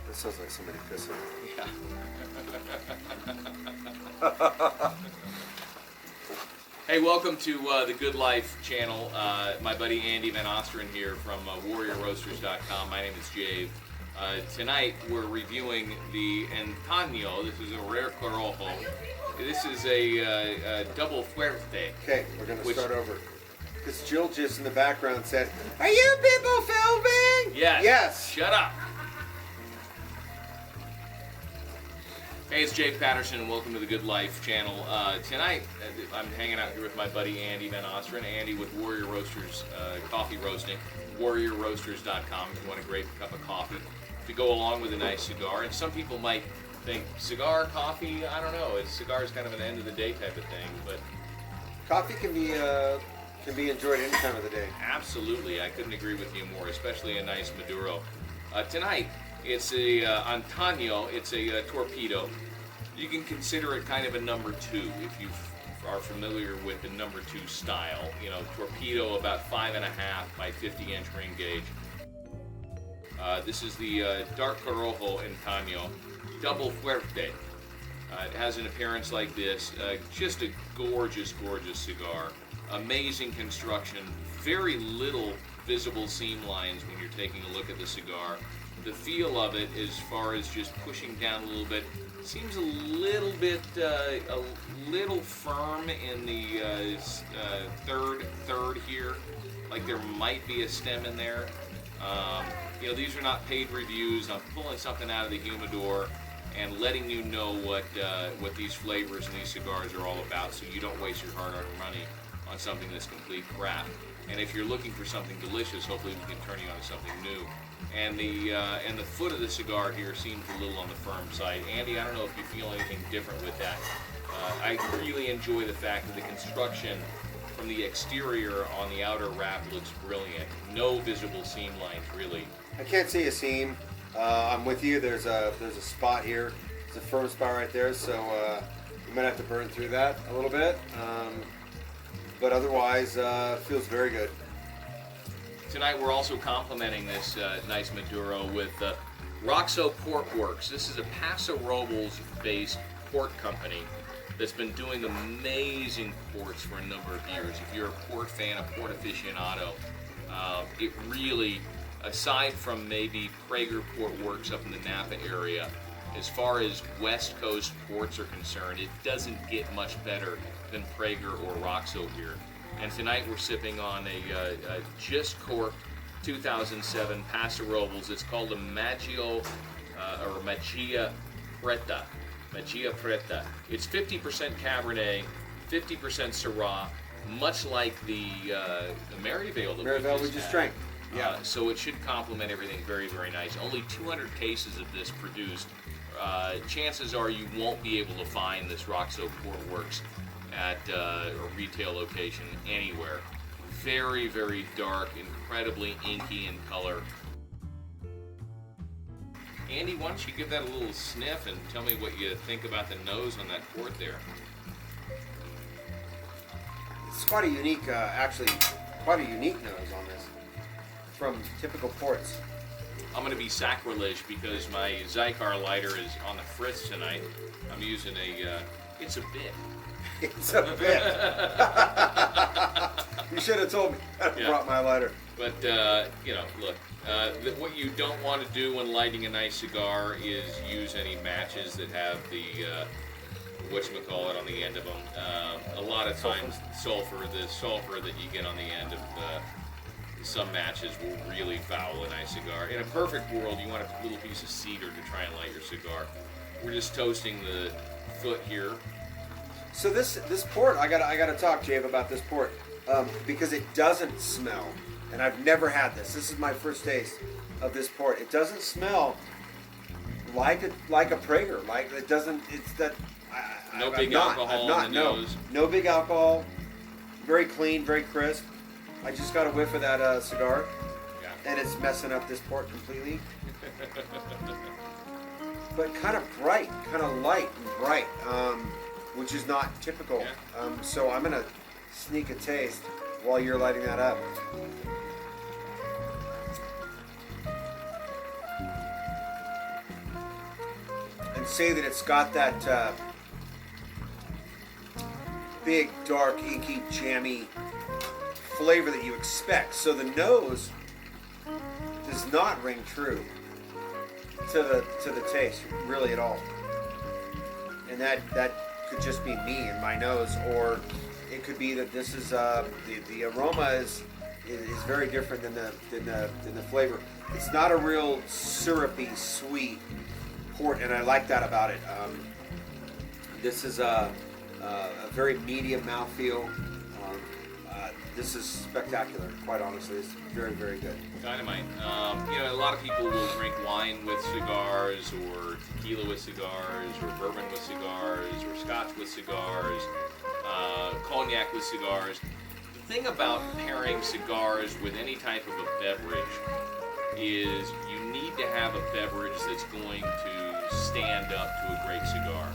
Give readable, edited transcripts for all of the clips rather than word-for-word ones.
That sounds like somebody pissing. Yeah. Hey, welcome to the Good Life channel. My buddy Andy Van Osteren here from WarriorRoasters.com. My name is Jave. Tonight we're reviewing the Antano. This is a rare Corojo. This is a double fuerte. Okay, we're going to start over. Because Jill just in the background said, "Are you people filming?" Yes. Yes. Shut up. Hey, it's Jake Patterson, and welcome to the Good Life channel. Tonight, I'm hanging out here with my buddy Andy Van Osteren. Andy with Warrior Roasters Coffee Roasting, WarriorRoasters.com if you want a great cup of coffee to go along with a nice cigar. And some people might think, cigar, coffee, I don't know. Cigar is kind of an end-of-the-day type of thing, but coffee can be enjoyed any time of the day. Absolutely. I couldn't agree with you more, especially a nice Maduro. Tonight, it's a Antano. It's a torpedo. You can consider it kind of a number 2 if you are familiar with the number 2 style. You know, torpedo about 5.5 by 50-inch ring gauge. This is the Dark Corojo Antano Double Fuerte. It has an appearance like this. Just a gorgeous, gorgeous cigar. Amazing construction. Very little visible seam lines when you're taking a look at the cigar. The feel of it, as far as just pushing down a little bit, seems a little bit, a little firm in the third here. Like there might be a stem in there. You know, these are not paid reviews. I'm pulling something out of the humidor and letting you know what these flavors and these cigars are all about, so you don't waste your hard-earned money on something that's complete crap. And if you're looking for something delicious, hopefully we can turn you on to something new. And the foot of the cigar here seems a little on the firm side. Andy, I don't know if you feel anything different with that. I really enjoy the fact that the construction from the exterior on the outer wrap looks brilliant. No visible seam lines, really. I can't see a seam. I'm with you. There's a spot here. It's a firm spot right there, so we might have to burn through that a little bit. But otherwise, feels very good. Tonight we're also complementing this nice Maduro with Roxo Port Works. This is a Paso Robles-based port company that's been doing amazing ports for a number of years. If you're a port fan, a port aficionado, it really, aside from maybe Prager Port Works up in the Napa area, as far as West Coast ports are concerned, it doesn't get much better than Prager or Roxo here. And tonight we're sipping on a just corked 2007 Paso Robles. It's called a Magia Preta. Magia Preta. It's 50% Cabernet, 50% Syrah, much like the Merivale that we just drank. Yeah. So it should complement everything very, very nice. Only 200 cases of this produced. Chances are you won't be able to find this Roxo Port Works at a retail location anywhere. Very, very dark, incredibly inky in color. Andy, why don't you give that a little sniff and tell me what you think about the nose on that port there? It's quite a unique, actually, quite a unique nose on this from typical ports. I'm going to be sacrilege because my Cigar lighter is on the fritz tonight. I'm using it's a bit. It's a bit. You should have told me. I brought my lighter. But, you know, look, what you don't want to do when lighting a nice cigar is use any matches that have the, whatchamacallit on the end of them. A lot of times, the sulfur that you get on the end of some matches will really foul a nice cigar. In a perfect world, you want a little piece of cedar to try and light your cigar. We're just toasting the foot here. So this port, I gotta talk, Jave, about this port because it doesn't smell, and I've never had this. This is my first taste of this port. It doesn't smell like a Prager. Like it doesn't. It's that. No big alcohol in the nose. No big alcohol. Very clean, very crisp. I just got a whiff of that cigar, and it's messing up this port completely. But kind of bright, kind of light and bright. Which is not typical. Yeah. So I'm gonna sneak a taste while you're lighting that up. say that it's got that big, dark, inky, jammy flavor that you expect. So the nose does not ring true to the taste, really, at all. And that could just be me and my nose, or it could be that this is the aroma is very different than the flavor. It's not a real syrupy, sweet port, and I like that about it. This is a very medium mouthfeel. This is spectacular, quite honestly. It's very, very good. Dynamite. A lot of people will drink wine with cigars, or tequila with cigars, or bourbon with cigars, or scotch with cigars, cognac with cigars. The thing about pairing cigars with any type of a beverage is you need to have a beverage that's going to stand up to a great cigar.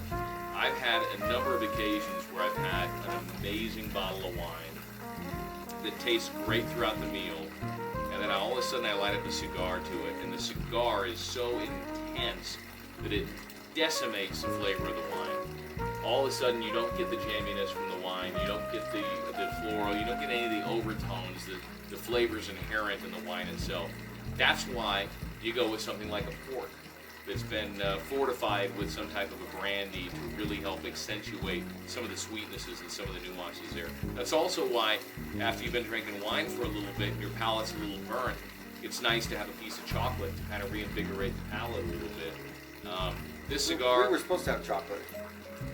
I've had a number of occasions where I've had an amazing bottle of wine that tastes great throughout the meal, and then all of a sudden I light up a cigar to it, and the cigar is so intense that it decimates the flavor of the wine. All of a sudden you don't get the jamminess from the wine, you don't get the floral, you don't get any of the overtones, the flavors inherent in the wine itself. That's why you go with something like a port that's been fortified with some type of a brandy to really help accentuate some of the sweetnesses and some of the nuances there. That's also why, after you've been drinking wine for a little bit and your palate's a little burnt, it's nice to have a piece of chocolate to kind of reinvigorate the palate a little bit. This cigar... We were supposed to have chocolate,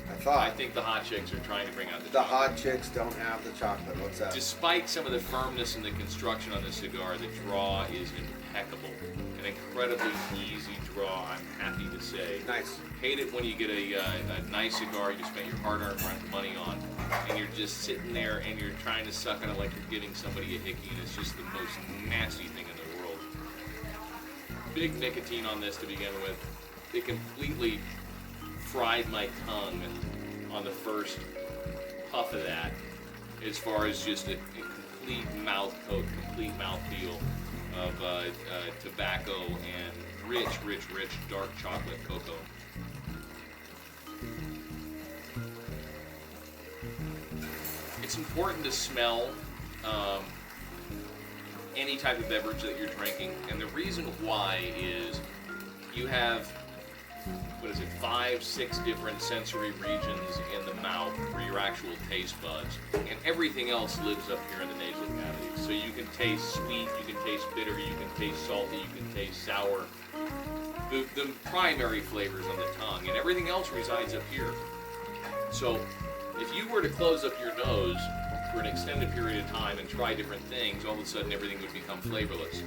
I thought. I think the hot chicks are trying to bring out the chocolate. The hot chocolate. chicks don't have the chocolate. What's that? Despite some of the firmness and the construction on the cigar, the draw is impeccable. An incredibly easy draw, I'm happy to say. Nice. Hate it when you get a nice cigar you spent your hard-earned money on, and you're just sitting there and you're trying to suck on it like you're giving somebody a hickey, and it's just the most nasty thing in the world. Big nicotine on this to begin with. It completely fried my tongue on the first puff of that, as far as just a complete mouth coat, complete mouth feel of tobacco and rich dark chocolate cocoa. It's important to smell any type of beverage that you're drinking, and the reason why is you have 5, 6 different sensory regions in the mouth for your actual taste buds, and everything else lives up here in the nasal cavity. So you can taste sweet, you can taste bitter, you can taste salty, you can taste sour. The primary flavors on the tongue, and everything else resides up here. So if you were to close up your nose for an extended period of time and try different things, all of a sudden everything would become flavorless.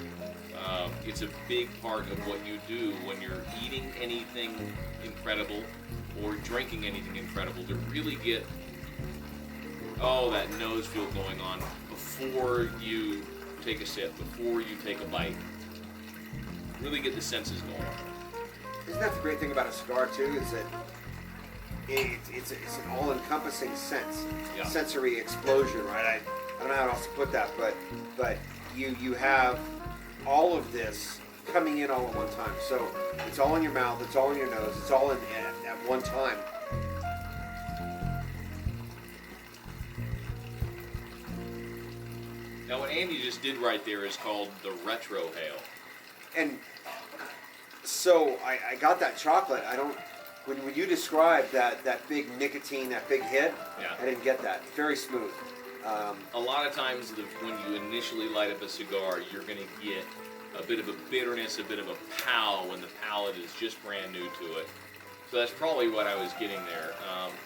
It's a big part of what you do when you're eating anything incredible or drinking anything incredible, to really get that nose feel going on before you take a sip, before you take a bite. Really get the senses going. Isn't that the great thing about a cigar too? Is that it's an all-encompassing sense, sensory explosion, right? I don't know how else to put that, but you have all of this coming in all at one time. So it's all in your mouth, it's all in your nose, it's all in at one time. Now what Andy just did right there is called the retro hail. And so I got that chocolate. When you described that big nicotine, that big hit, I didn't get that. Very smooth. A lot of times when you initially light up a cigar, you're going to get a bit of a bitterness, a bit of a pow when the palate is just brand new to it. So that's probably what I was getting there.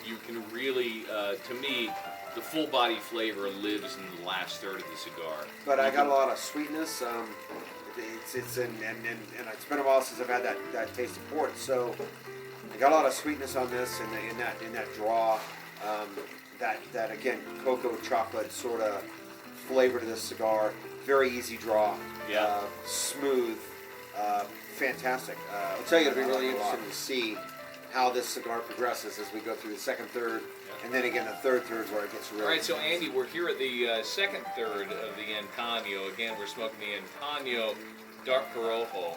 You can really, to me, the full body flavor lives in the last third of the cigar. But I got a lot of sweetness. It's and it's been a while since I've had that taste of port. So I got a lot of sweetness on this, and in that draw, that again cocoa chocolate sort of flavor to this cigar. Very easy draw. Yeah. Smooth. Fantastic. I'll tell you, it'll be really interesting to see how this cigar progresses as we go through the second third, and then again the third where it gets really... All right, so Andy, we're here at the second third of the Antano. Again, we're smoking the Antano Dark Corojo.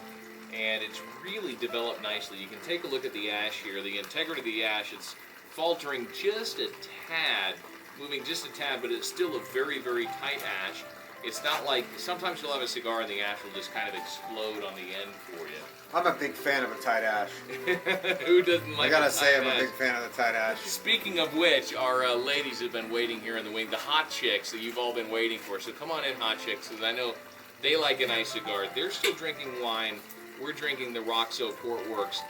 and it's really developed nicely. You can take a look at the ash here. The integrity of the ash, it's faltering just a tad, moving just a tad, but it's still a very, very tight ash. It's not like, sometimes you'll have a cigar and the ash will just kind of explode on the end for you. I'm a big fan of a tight ash. Who doesn't like I gotta a say, tight I'm a ash? big fan of the tight ash. Speaking of which, our ladies have been waiting here in the wing, the hot chicks that you've all been waiting for. So come on in, hot chicks, because I know they like a nice cigar. They're still drinking wine. We're drinking the Roxo Portworks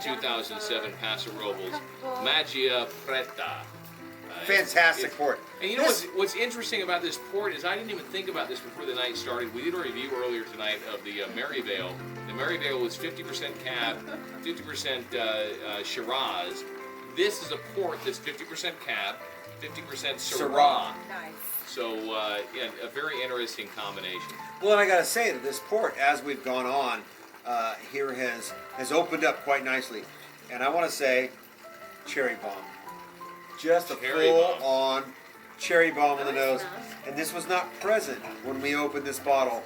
2007 Paso Robles Magia Preta. Fantastic port. And you know what's interesting about this port is I didn't even think about this before the night started. We did a review earlier tonight of the Maryvale. The Maryvale was 50% Cab, 50% Shiraz. This is a port that's 50% Cab, 50% Syrah. Nice. So, yeah, a very interesting combination. Well, and I gotta say that this port, as we've gone on, here has opened up quite nicely. And I want to say, cherry bomb. Just a Cherry bomb. full-on cherry bomb in the Nice, nose. nice. And this was not present when we opened this bottle,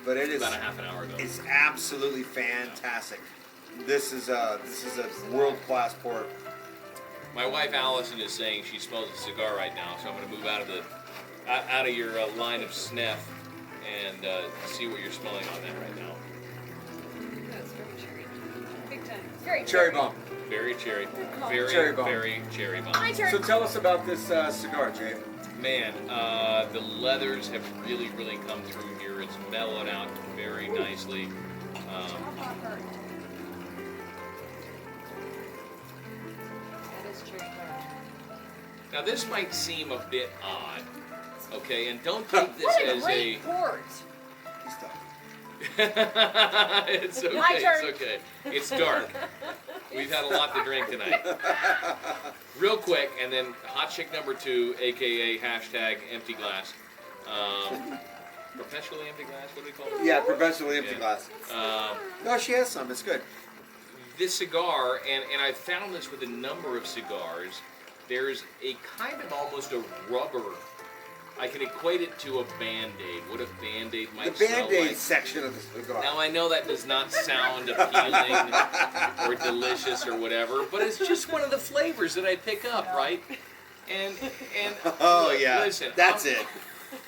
but it is. About a half an hour ago. It's absolutely fantastic. This is a world-class port. My wife Allison is saying she smells a cigar right now, so I'm going to move out of your line of sniff and see what you're smelling on that right now. That's very cherry. Big time. Very Cherry bomb. Very cherry. call. Very, Cherry bomb. very cherry bomb. My turn. So tell us about this cigar, Jay. Man, the leathers have really, really come through here. It's mellowed out very nicely. That is cherry tart. Now, this might seem a bit odd, okay? And don't take this What a as great port. Good stuff. It's okay. My turn. It's okay. It's dark. We've had a lot to drink tonight. Real quick, and then hot chick number 2, aka hashtag empty glass. Perpetually empty glass. What do we call it? Yeah, professionally empty Yeah. glass. Um, No, she has some. It's good. this cigar, and I've found this with a number of cigars, there's a kind of almost a rubber. I can equate it to a Band-Aid. What a Band-Aid might The smell Band-Aid like. section of the cigar. Now I know that does not sound appealing or delicious or whatever, but it's just one of the flavors that I pick up, right? And Oh, look, yeah. listen, That's I'm- it.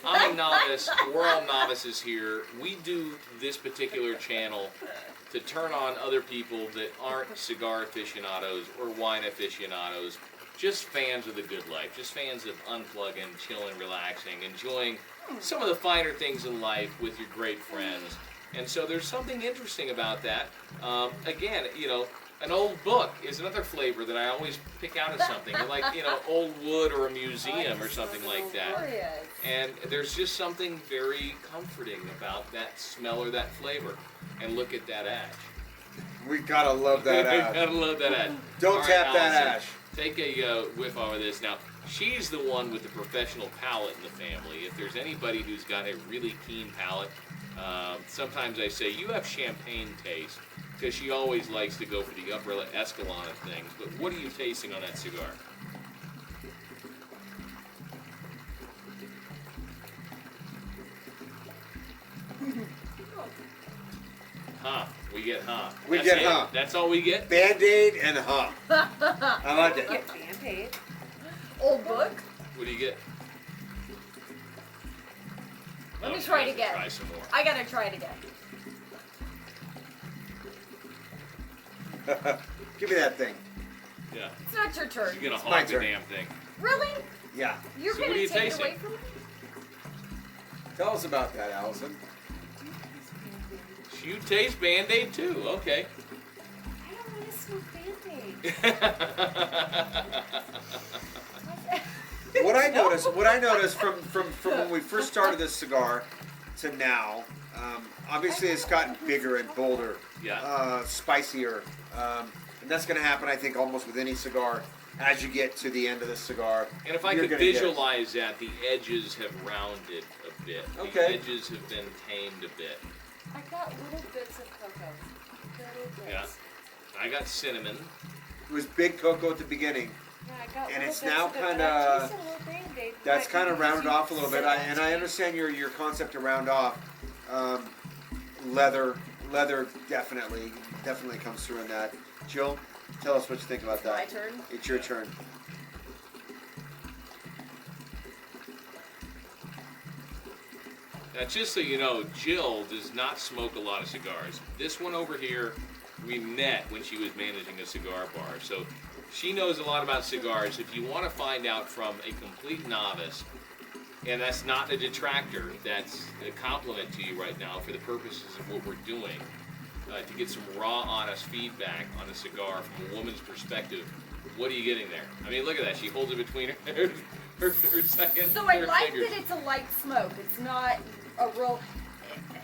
I'm a novice. We're all novices here. We do this particular channel to turn on other people that aren't cigar aficionados or wine aficionados, just fans of the good life, just fans of unplugging, chilling, relaxing, enjoying some of the finer things in life with your great friends. And so there's something interesting about that. Again, you know, an old book is another flavor that I always pick out as something, like, you know, old wood or a museum or something like that. Glorious. And there's just something very comforting about that smell or that flavor. And look at that ash. We gotta love that ash. Gotta love that ash. Don't All right, tap that Allison, ash. Take a whiff of this. Now, she's the one with the professional palate in the family. If there's anybody who's got a really keen palate, sometimes I say, you have champagne taste, because she always likes to go for the upper echelon of things. But what are you tasting on that cigar? Huh. We get huh. We That's get it? huh. That's all we get? Band-Aid and huh. I like it. Get Band-Aid. Old book. What do you get? Let me Oh, try it let's again. Try some more. I gotta try it again. Give me that thing. Yeah. It's not your turn. You're gonna my hog the turn. damn thing. Really? Yeah. You're So what gonna are you take it tasting? away from me? Tell us about that, Allison. You taste Band-Aid too. Okay. I don't want to smoke Band-Aid. What I noticed from when we first started this cigar to now, obviously it's gotten bigger and bolder, Yeah. spicier, and that's going to happen, I think, almost with any cigar as you get to the end of the cigar. And if I you're could gonna get- visualize that, the edges have rounded a bit. The Okay. edges have been tamed a bit. I got little bits of cocoa. Little bits. Yeah. I got cinnamon. It was big cocoa at the beginning. Yeah, I got And little it's bits now of it, but kinda- I tasted a little Band-Aid. That's Might kind be of because rounded you off a little bit, said and I it. understand your concept to round off. Leather leather definitely comes through in that. Jill, tell us what you think about that. My turn? It's your turn. Now, just so you know, Jill does not smoke a lot of cigars. This one over here, we met when she was managing a cigar bar. So she knows a lot about cigars. If you want to find out from a complete novice, and that's not a detractor, that's a compliment to you right now for the purposes of what we're doing, to get some raw, honest feedback on a cigar from a woman's perspective, what are you getting there? I mean, look at that. She holds it between her second So I her like fingers. that it's a light smoke. It's not a real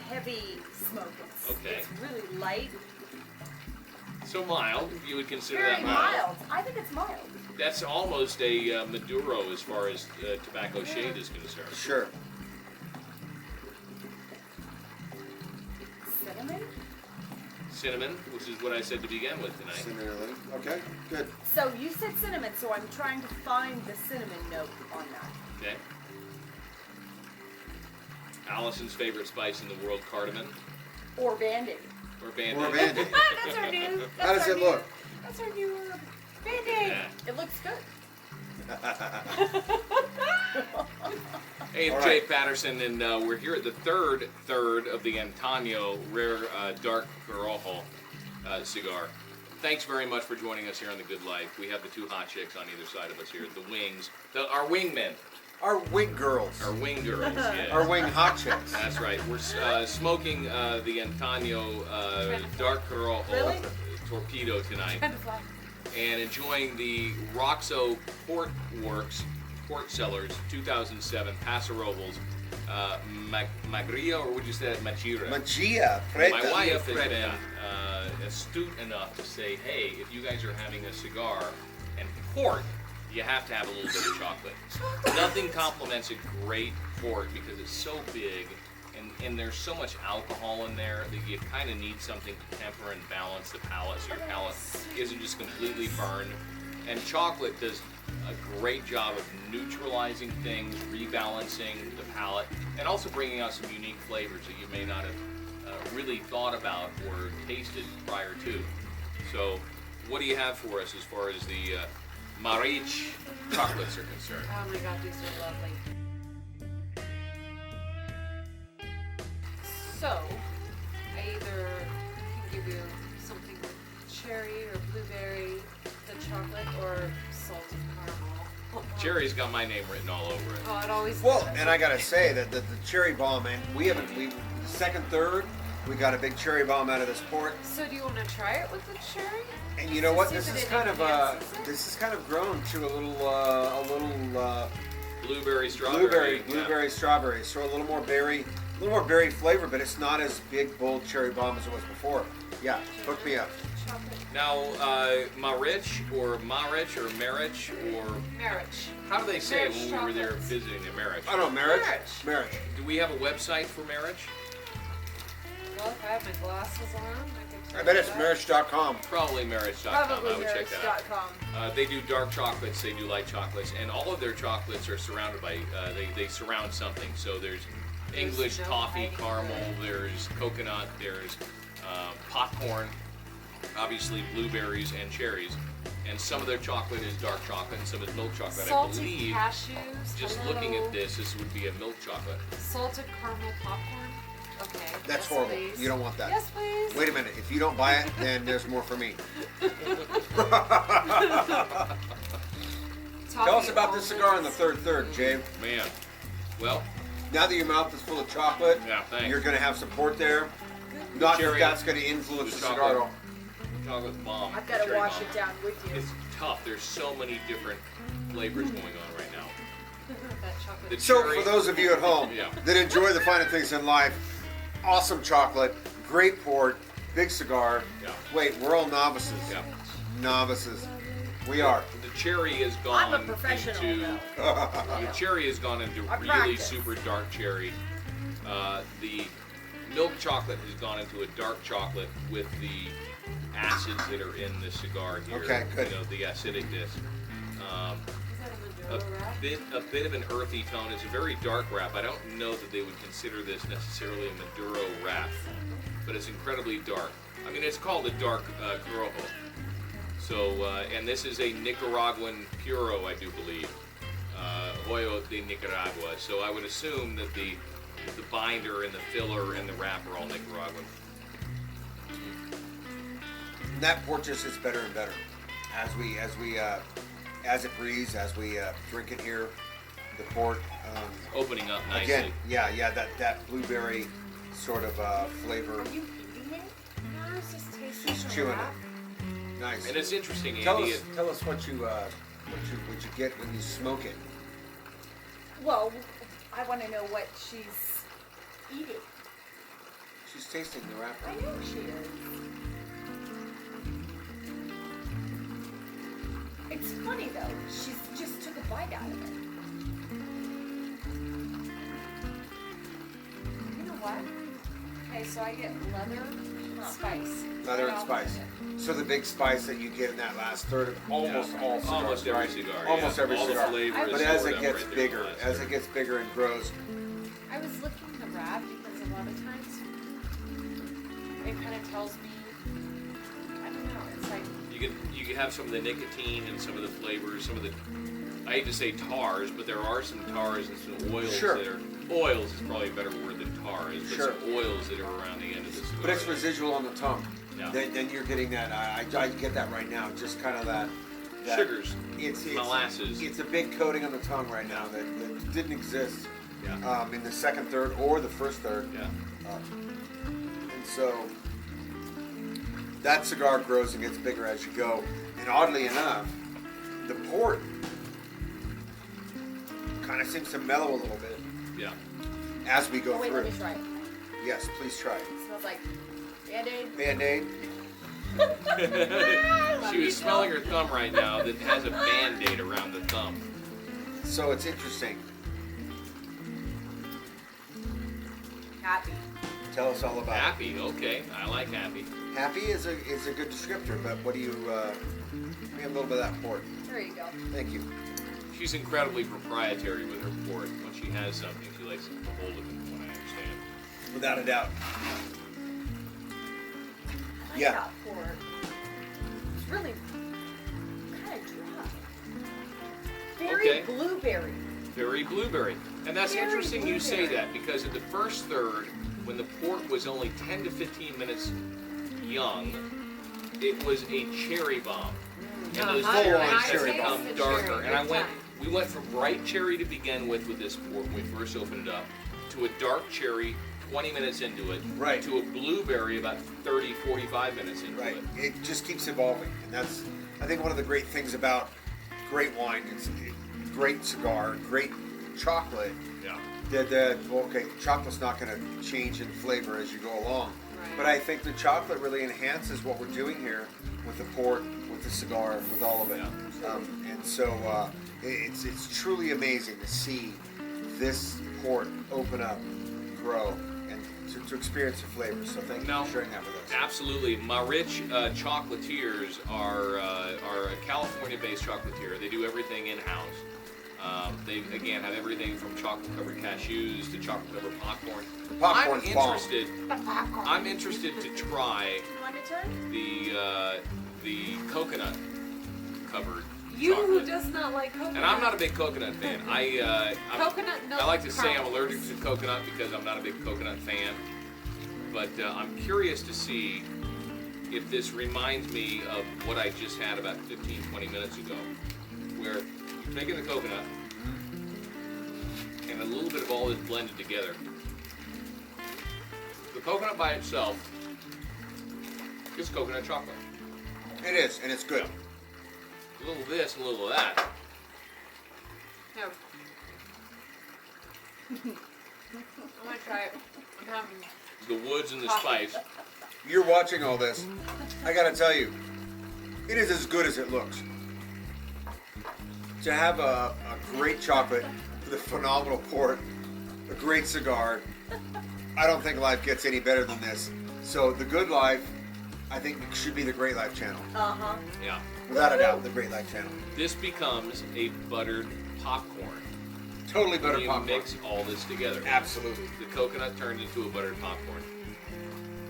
heavy smoke. Okay. It's really light. So mild, you would consider Very that mild. mild. I think it's mild. That's almost a Maduro as far as tobacco shade is concerned. Sure. Cinnamon? Cinnamon, which is what I said to begin with tonight. Cinnamon. Okay, good. So you said cinnamon, so I'm trying to find the cinnamon note on that. Okay. Allison's favorite spice in the world, cardamom Or Band-Aid. or Band-Aid. Or Band-Aid. That's our new. How does it look? That's our new Band-Aid. Yeah. It looks good. Hey, All I'm Jay right. Patterson, and we're here at the third of the Antano Rare Dark Corojo cigar. Thanks very much for joining us here on The Good Life. We have the two hot chicks on either side of us here, the wings, our wingmen, Our wing girls. our wing girls. Yeah. Our wing hot chicks. That's right. We're smoking the Antano Dark Corojo Really? Torpedo tonight, Kind of fun. and enjoying the Roxo Port Works Port Cellars 2007 Paso Robles Magria, or would you say Magira? Magia Preta. My wife has Preta. been astute enough to say, hey, if you guys are having a cigar and port, you have to have a little bit of chocolate. Nothing complements a great port because it's so big and there's so much alcohol in there that you kind of need something to temper and balance the palate so your palate isn't just completely burned. And chocolate does a great job of neutralizing things, rebalancing the palate, and also bringing out some unique flavors that you may not have really thought about or tasted prior to. So, what do you have for us as far as the Marich chocolates are concerned? Oh my god, these are lovely. So, I either can give you something with cherry or blueberry, the chocolate, or salted caramel. Cherry's got my name written all over it. Oh, it always Well, does. and I gotta say that the cherry bomb, and the second, third, we got a big cherry bomb out of this port. So do you want to try it with the cherry? And you know what? See This if is it kind of enhances it? this is kind of grown to a little Blueberry, strawberry. blueberry, strawberry. So a little more berry flavor, but it's not as big, bold cherry bomb as it was before. Yeah, hook me up. Chocolate. Now, Marich or Marich or Marich or Marich. how do they say it when Marich we were there chocolates. visiting the Marich? I don't know, Marich. Marich. Marich. Do we have a website for Marich? Well, if I have my glasses on, I can I bet it's that. Marich.com. Probably Marich.com. Probably I would check that out. Marich.com. They do dark chocolates, they do light chocolates, and all of their chocolates are surrounded by, they surround something. So there's English no toffee hiding caramel, there. there's coconut, there's popcorn, obviously blueberries and cherries. And some of their chocolate is dark chocolate and some is milk chocolate. Salted I believe, cashews. just hello. looking at this would be a milk chocolate. Salted caramel popcorn. Okay. That's yes, horrible. Please. You don't want that. Yes, please. Wait a minute. If you don't buy it, then there's more for me. Tell us about this cigar in the third, Jay. Man, well, Now that your mouth is full of chocolate, yeah, thanks. you're going to have support there. Not that cherry- that's going to influence the the cigar at all. chocolate bomb. I've got to cherry wash bomb. it down with you. It's tough. There's so many different flavors going on right now. that chocolate. The So, cherry- for those of you at home Yeah. that enjoy the finer things in life, awesome chocolate, great port, big cigar. Yeah. Wait, we're all novices. Yeah. Novices. We are. The cherry has gone I'm a professional into now. the cherry has gone into I really practice. super dark cherry. The milk chocolate has gone into a dark chocolate with the acids that are in the cigar here. Okay, good. You know, the acidicness. Is that a A Maduro wrap? bit of an earthy tone. It's a very dark wrap. I don't know that they would consider this necessarily a Maduro wrap, but it's incredibly dark. I mean, it's called a dark Corojo. So, and this is a Nicaraguan Puro, I do believe. Hoyo de Nicaragua. So I would assume that the binder and the filler and the wrap are all Nicaraguan. And that port just gets better and better as it breathes, as we drink it here. The port Opening up nicely. again, yeah, that blueberry sort of flavor. Are you eating it? No, it's just tasting She's the chewing wrap. it. Nice. And it's interesting, Andy. Tell us what you get when you smoke it. Well, I want to know what she's eating. She's tasting the wrapper. I know she is. It's funny though. She's just took a bite out of it. You know what? Okay, so I get leather, spice. Leather and Right off spice. of it. So the big spice that you get in that last third of almost all cigars, Almost every right? cigar. Almost yeah. every all cigar. The flavor is But as stored it up gets right there in the bigger, last as third. it gets bigger and grows, I was looking at the wrap because a lot of times it kind of tells me, I don't know, it's like, You can have some of the nicotine and some of the flavors, some of the, I hate to say tars, but there are some tars and some oils Sure. that are, oils is probably a better word than tars, but Sure. some oils that are around the end of the cigar. but it's residual on the tongue. Yeah. Then you're getting that. I get that right now. Just kind of that Sugars, It's molasses. It's a big coating on the tongue right now that didn't exist Yeah. in the second third or the first third. Yeah. And so that cigar grows and gets bigger as you go. And oddly enough, the port kind of seems to mellow a little bit Yeah. as we go Oh wait, through. let me try it. Yes, please try. It smells like Band-Aid. Band-Aid. She was smelling her thumb right now that has a Band-Aid around the thumb. So it's interesting. Happy. Tell us all about it. Happy, okay. I like happy. Happy is a good descriptor, but what do you? We have a little bit of that port. There you go. Thank you. She's incredibly proprietary with her port. When she has something, she likes to keep a hold of it, from what I understand. Without a doubt. I like Yeah. that port. It's really kind of dry. Very Okay. blueberry. Very blueberry. And that's Very interesting you say blueberry. that, because in the first third, when the port was only 10 to 15 minutes young, it was a cherry bomb. And those Uh-huh. cherries And I have taste become the darker. cherry And big time. we went from bright cherry to begin with this port when we first opened it up, to a dark cherry 20 minutes into it, Right. to a blueberry about 30, 45 minutes into Right. it. It just keeps evolving, and that's I think one of the great things about great wine. It's a great cigar, great chocolate. Yeah. Chocolate's not going to change in flavor as you go along. Right. But I think the chocolate really enhances what we're doing here with the port, with the cigar, with all of it. And so it's truly amazing to see this port open up, grow, and to experience the flavor. So thank you Now, for sharing that with us. Absolutely. Marich Chocolatiers are a California-based chocolatier. They do everything in-house. They, again, have everything from chocolate-covered cashews to chocolate-covered popcorn. Popcorn's I'm interested to try You want to try? the coconut-covered you who chocolate. does not like coconut. And I'm not a big coconut fan. Coconut milk I like to say I'm caramels. allergic to coconut because I'm not a big coconut fan. But I'm curious to see if this reminds me of what I just had about 15, 20 minutes ago, where you're taking the coconut and a little bit of all this blended together. The coconut by itself is coconut chocolate. It is, and it's good. A little of this and a little of that. No. I'm gonna try it. I'm having The woods and the Coffee. spice. You're watching all this. I gotta tell you, it is as good as it looks. To have a great chocolate with a phenomenal port, a great cigar, I don't think life gets any better than this. So the Good Life, I think, should be the Great Life channel. Uh-huh. Yeah. Without a doubt, the Great Life channel. This becomes a buttered popcorn. Totally When better you popcorn. mix all this together. Absolutely. The coconut turns into a buttered popcorn.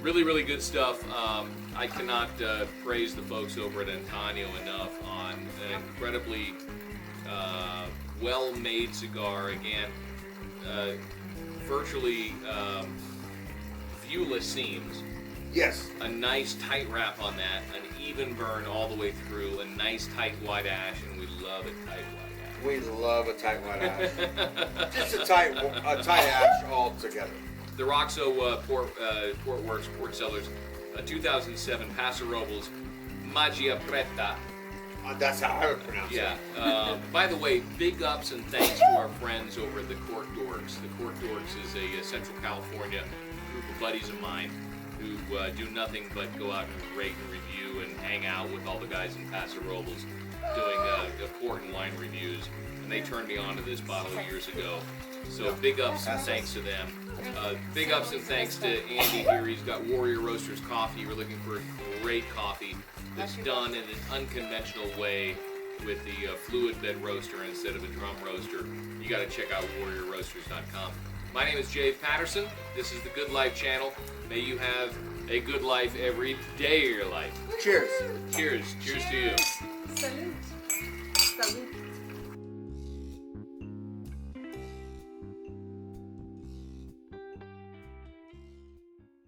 Really, really good stuff. I cannot praise the folks over at Antano enough on an incredibly well-made cigar. Again, virtually viewless seams. Yes. A nice tight wrap on that, an even burn all the way through, a nice tight white ash, and we love a tight white ash. We love a tight white ash. Just a tight ash altogether. The Roxo Port Cellars, 2007 Paso Robles Magia Preta. That's how I would pronounce Yeah. it. By the way, big ups and thanks to our friends over at the Cork Dorks. The Cork Dorks is a Central California group of buddies of mine who do nothing but go out and rate and review and hang out with all the guys in Paso Robles doing port and wine reviews. And they turned me on to this bottle years ago. So big ups and thanks to them. Big ups and thanks to Andy here. He's got Warrior Roasters coffee. We're looking for a great coffee that's done in an unconventional way with the fluid bed roaster instead of a drum roaster. You got to check out warriorroasters.com. My name is Jave Patterson. This is the Good Life channel. May you have a good life every day of your life. Cheers. Cheers. Cheers to you. Salute. Salute.